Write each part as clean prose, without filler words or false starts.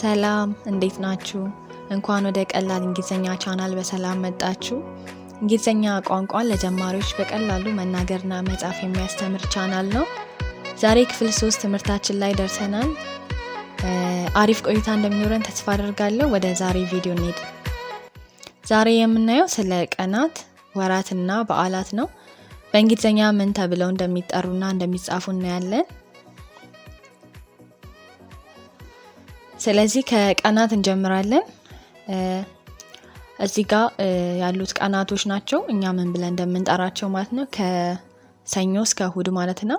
ሰላም እንዴት ናችሁ? እንኳን ወደ ቀላል እንግሊዘኛ ቻናል በሰላም መጣችሁ። እንግሊዘኛ ቋንቋን ለጀማሪዎች በቀላሉ መናገርና መጻፍ የሚያስተምር ቻናል ነው። ዛሬ ክፍል 3 ትምህርታችን ላይ ደርሰናል። አሪፍ ቆይታ እንደሚኖረን ተስፋ አደርጋለሁ። ወደ ዛሬ ቪዲዮ እንሂድ። ዛሬ የምናየው ስለ ቀናት፣ ወራትና በዓላት ነው። በእንግሊዘኛ ምን ተብለው እንደሚጠሩና እንደሚጻፉ እናያለን። ስለዚህ ከቀናት እንጀምራለን። እዚህ ጋር ያሉት ቀናቶች ናቸው እኛ ምን ብለን እንደምንጠራቸው ማለት ነው። ከሰኞ እስከ እሁድ ማለት ነው።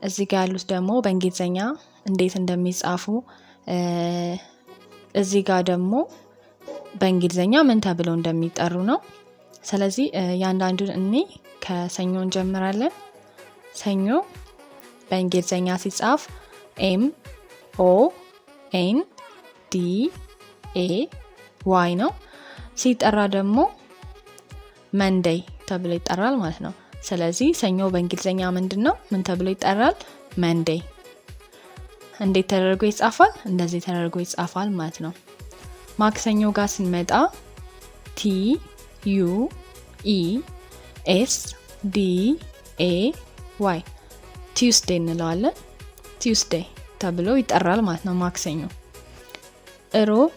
እዚህ ጋር ያሉት ደግሞ በእንግሊዘኛ እንዴት እንደሚጻፉ፣ እዚህ ጋር ደግሞ በእንግሊዘኛ ምን ተብለው እንደሚጠሩ ነው። ስለዚህ ያንዳንዱን ከሰኞ እንጀምራለን። ሰኞ በእንግሊዘኛ ሲጻፍ MONDAY ነው። ሲጠራ ደግሞ መንዴይ ተብሎ ይጠራል ማለት ነው። ስለዚህ ሰኞ በእንግሊዘኛ ምንድነው? ምን ተብሎ ይጠራል? መንዴይ። እንዴት ተደርጎ ይጻፋል? እንደዚህ ተደርጎ ይጻፋል ማለት ነው። ማክሰኞ ጋር ስንመጣ TUESDAY ቲውስዴይ እንለዋለን። ቲውስዴይ ተብሎ ይጠራል ማለት ነው ማክሰኞ። እሮብ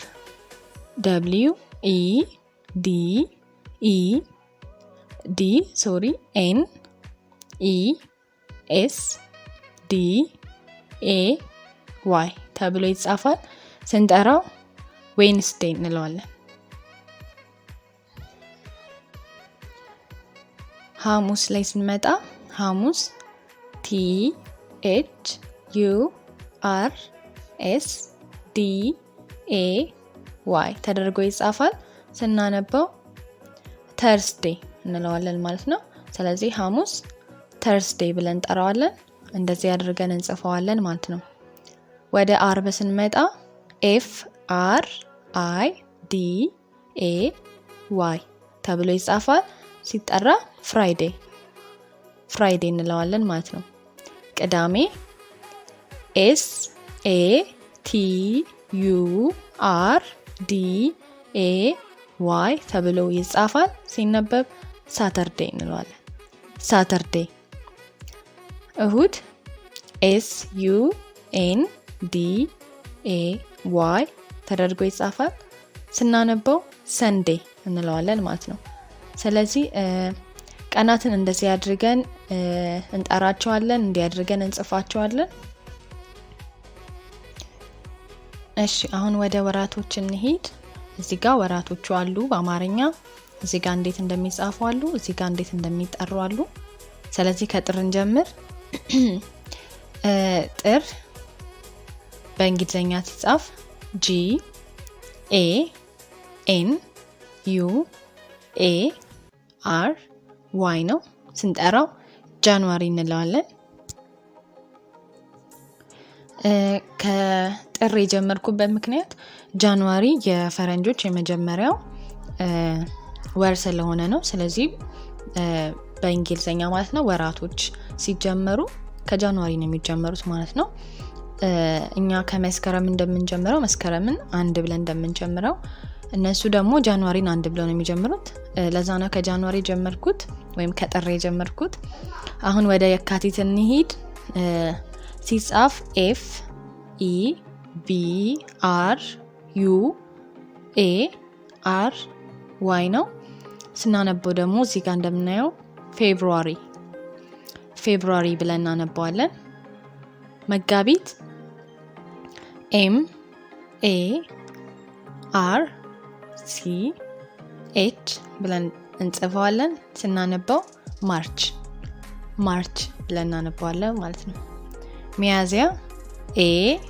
NESDAY ተብሎ ይጻፋል። ስንጠራው ዌንስዴይ እንለዋለን። ሐሙስ ላይ ስንመጣ ሐሙስ THURSDAY ተደርጎ ይጻፋል። ስናነበው ተርስዴይ እንለዋለን ማለት ነው። ስለዚህ ሐሙስ ተርስዴይ ብለን እንጠራዋለን። እንደዚህ አድርገን እንጽፈዋለን ማለት ነው። ወደ አርብ ስንመጣ FRIDAY ተብሎ ይጻፋል። ሲጠራ ፍራይዴይ እንለዋለን ማለት ነው። ቅዳሜ SATURDAY ተብሎ ይጻፋል። ሲነበብ ሳተርዴይ እንለዋለን። ሳተርዴይ። እሁድ SUNDAY ተደርጎ ይጻፋል። ስናነበው ሰንዴይ እንለዋለን ማለት ነው። ስለዚህ ቀናትን እንደዚህ አድርገን እንጠራቸዋለን፣ እንዲያድርገን እንጽፋቸዋለን። እሺ አሁን ወደ ወራቶች እንሂድ። እዚህ ጋር ወራቶቹ አሉ በአማርኛ። እዚህ ጋር እንዴት እንደሚጻፉ አሉ፣ እዚህ ጋር እንዴት እንደሚጠሩ አሉ። ስለዚህ ከጥር እንጀምር። ጥር በእንግሊዘኛ ሲጻፍ GANUARY ነው። ስንጠራው ጃንዋሪ እንለዋለን። ከጥር የጀመርኩበት ምክንያት ጃንዋሪ የፈረንጆች የመጀመሪያው ወር ስለሆነ ነው። ስለዚህ በእንግሊዘኛ ማለት ነው ወራቶች ሲጀመሩ ከጃንዋሪ ነው የሚጀመሩት ማለት ነው። እኛ ከመስከረም እንደምንጀምረው መስከረምን 1 ብለን እንደምንጀምረው እነሱ ደግሞ ጃንዋሪን 1 ብለው ነው የሚጀምሩት። ለዛ ነው ከጃንዋሪ ጀመርኩት ወይም ከጥር የጀመርኩት። አሁን ወደ የካቲት እንሂድ። ሲጻፍ FEBRUARY ነው። ስናነበው ደግሞ እዚህ ጋር እንደምናየው ፌብሩዋሪ ብለን እናነበዋለን። መጋቢት MARCH ብለን እንጽፈዋለን። ስናነበው ማርች ብለን እናነበዋለን ማለት ነው። ሚያዝያ APRIL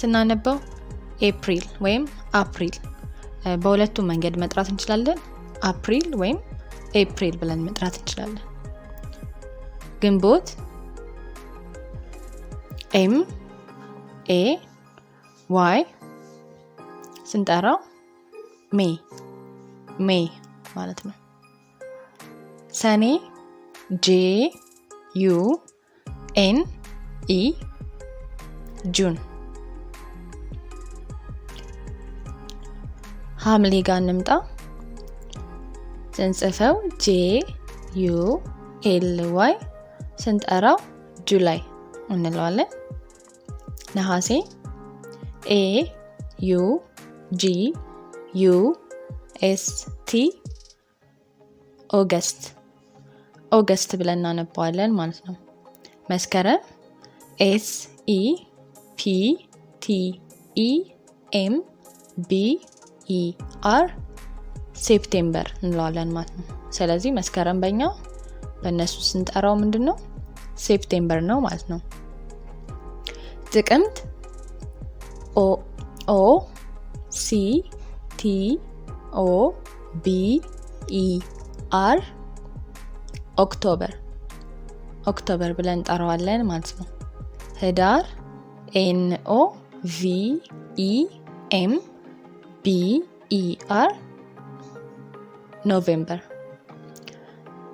ስናነበው ኤፕሪል ወይም አፕሪል። በሁለቱም መንገድ መጥራት እንችላለን። አፕሪል ወይም ኤፕሪል ብለን መጥራት እንችላለን። ግንቦት MAY ስንጠራው ሜይ ማለት ነው። ሰኔ JUNE ኤን ኢ ጁን። ሐምሌ ጋር እንምጣ። ስንጽፈው ጄ ዩ ኤል ዋይ ስንጠራው ጁላይ እንለዋለን። ነሐሴ ኤ ዩ ጂ ዩ ኤስ ቲ ኦገስት ኦገስት ብለን እናነባዋለን ማለት ነው። መስከረም ኤስ ኢ ፒ ቲ ኢ ኤም ቢ ኢ አር ሴፕቴምበር እንለዋለን ማለት ነው። ስለዚህ መስከረም በእነሱ ስንጠራው ምንድነው? ሴፕቴምበር ነው ማለት ነው። ጥቅምት ኦ ሲ ቲ ኦ ቢ ኢ አር ኦክቶበር ብለን እንጠራዋለን ማለት ነው። ህዳር ኤን ኦ ቪ ኢ ኤም ቢ ኢ አር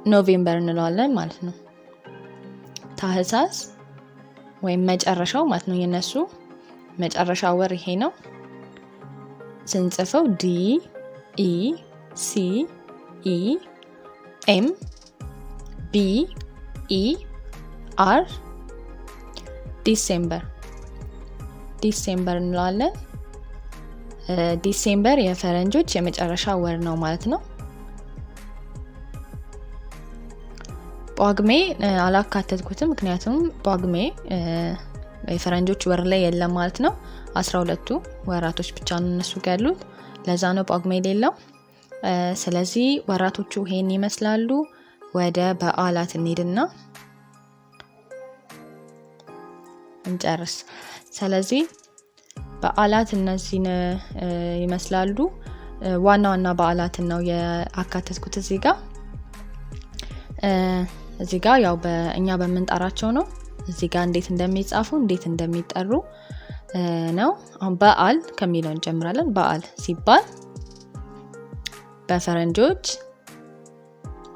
ኖቬምበር እንለዋለን ማለት ነው። ታህሳስ ወይም መጨረሻው ማለት ነው። የነሱ መጨረሻ ወር ይሄ ነው። ስንጽፈው ዲ ኢ ሲ ኢ ኤም ቢ ኢ አር ዲሴምበር እንለዋለን። ዲሴምበር የፈረንጆች የመጨረሻ ወር ነው ማለት ነው። ጳጉሜ አላካተትኩትም፣ ምክንያቱም ጳጉሜ የፈረንጆች ወር ላይ የለም ማለት ነው። 12ቱ ወራቶች ብቻ ነው እነሱ ጋር ያሉት፣ ለዛ ነው ጳጉሜ የሌለው። ስለዚህ ወራቶቹ ይሄን ይመስላሉ። ወደ በዓላት እንሂድና እንጨርስ። ስለዚህ በዓላት እነዚህን ይመስላሉ። ዋና ዋና በዓላትን ነው ያካተትኩት እዚህ ጋር ያው በእኛ በምንጠራቸው ነው። እዚህ ጋር እንዴት እንደሚጻፉ እንዴት እንደሚጠሩ ነው። አሁን በዓል ከሚለው እንጀምራለን። በዓል ሲባል በፈረንጆች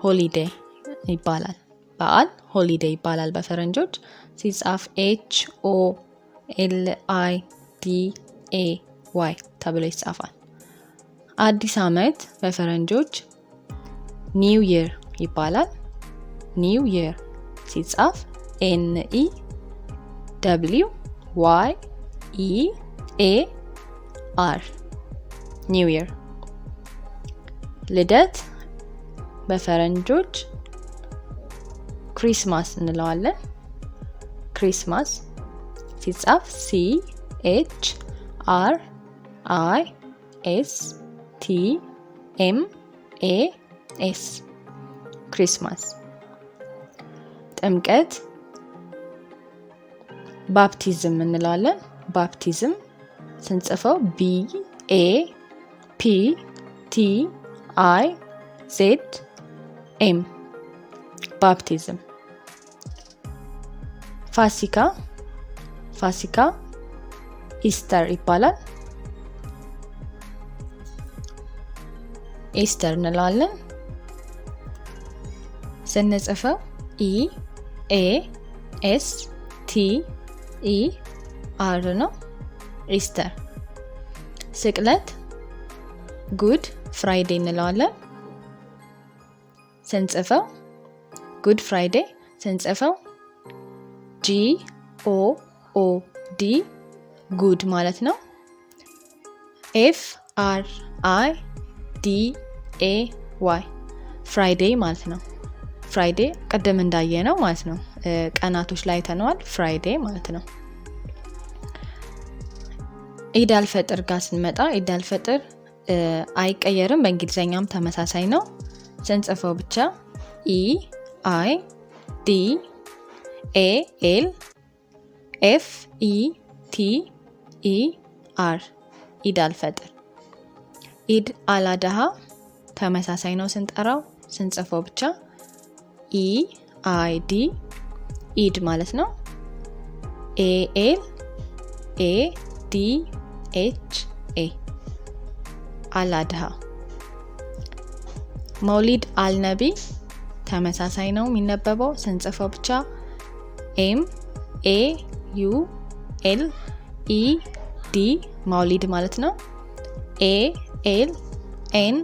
ሆሊዴይ ይባላል። በዓል ሆሊዴይ ይባላል በፈረንጆች። ሲጻፍ ኤች ኦ ኤል አይ ዲ ኤ ዋይ ተብሎ ይጻፋል። አዲስ ዓመት በፈረንጆች ኒው ይር ይባላል። ኒው ይር ሲጻፍ ኤን ኢ ደብሊው ዋይ ኢ ኤ አር ኒው ይር። ልደት በፈረንጆች ክሪስማስ እንለዋለን። ክሪስማስ ሲጻፍ ሲ ኤች አር አይ ኤስ ቲ ኤም ኤ ኤስ ክሪስማስ። ጥምቀት ባፕቲዝም እንለዋለን። ባፕቲዝም ስንጽፈው ቢ ኤ ፒ ቲ አይ ዜድ ኤም ባፕቲዝም። ፋሲካ ኢስተር ይባላል። ኢስተር እንለዋለን። ስንጽፈው ኢ ኤ ኤስ ቲ ኢ አር ነው። ኢስተር። ስቅለት ጉድ ፍራይዴ እንለዋለን። ስንጽፈው ጉድ ፍራይዴ ስንጽፈው ጂ ኦ ኦ ዲ ጉድ ማለት ነው። ኤፍ አር አይ ዲ ኤ ዋይ ፍራይዴ ማለት ነው። ፍራይዴ ቀደም እንዳየ ነው ማለት ነው። ቀናቶች ላይ ተነዋል። ፍራይዴ ማለት ነው። ኢድ አልፈጥር ጋር ስንመጣ ኢድ አልፈጥር አይቀየርም። በእንግሊዘኛም ተመሳሳይ ነው። ስንጽፈው ብቻ ኢ አይ ዲ ኤ ኤል ኤፍ ኢ ቲ ኢ አር ኢድ አልፈጥር። ኢድ አላዳሃ ተመሳሳይ ነው። ስንጠራው ስንጽፈው ብቻ ኢ አይ ዲ ኢድ ማለት ነው። ኤ ኤል ኤ ዲ ኤች ኤ አላድሃ። መውሊድ አልነቢ ተመሳሳይ ነው የሚነበበው። ስንጽፈው ብቻ MAULED ማውሊድ ማለት ነው። ALNEBI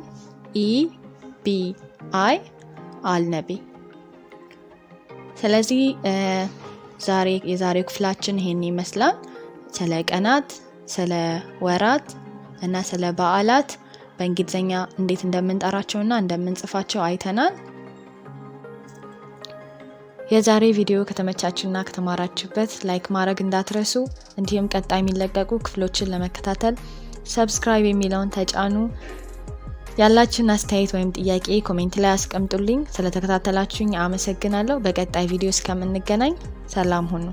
አልነቢ። ስለዚህ የዛሬው ክፍላችን ይሄን ይመስላል። ስለ ቀናት፣ ስለ ወራት እና ስለ በዓላት በእንግሊዘኛ እንዴት እንደምንጠራቸውና እንደምንጽፋቸው አይተናል። የዛሬ ቪዲዮ ከተመቻችሁና ከተማራችሁበት ላይክ ማድረግ እንዳትረሱ። እንዲሁም ቀጣይ የሚለቀቁ ክፍሎችን ለመከታተል ሰብስክራይብ የሚለውን ተጫኑ። ያላችሁን አስተያየት ወይም ጥያቄ ኮሜንት ላይ አስቀምጡልኝ። ስለተከታተላችሁኝ አመሰግናለሁ። በቀጣይ ቪዲዮ እስከምንገናኝ ሰላም ሁኑ።